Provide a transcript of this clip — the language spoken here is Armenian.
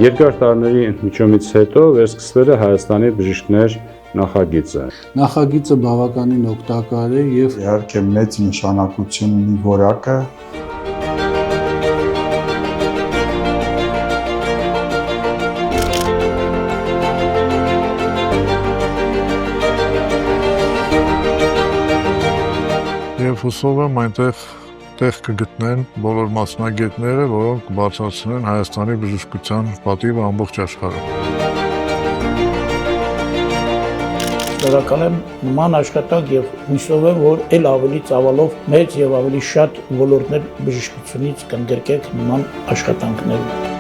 Երկար տարիների ընդմիջումից հետո վերսկսվել է Հայաստանի բժիշկներ նախագիծը։ Նախագիծը բավականին օգտակար է եւ իհարկե մեծ նշանակություն ունի որակը։ Եվ հուսով եմ այնտեղ տեղ կգտնեն բոլոր մասնագետները, որոնք կբարձրացնեն Հայաստանի բժշկության պատիվը ամբողջ աշխարհում։ Շնորհակալ եմ նման աշխատանք եւ հույսով եմ, որ ել ավելի ծավալով մեծ եւ ավելի շատ ոլորտներ բժշկությունից կընդգրկեք նման աշխատանքներում։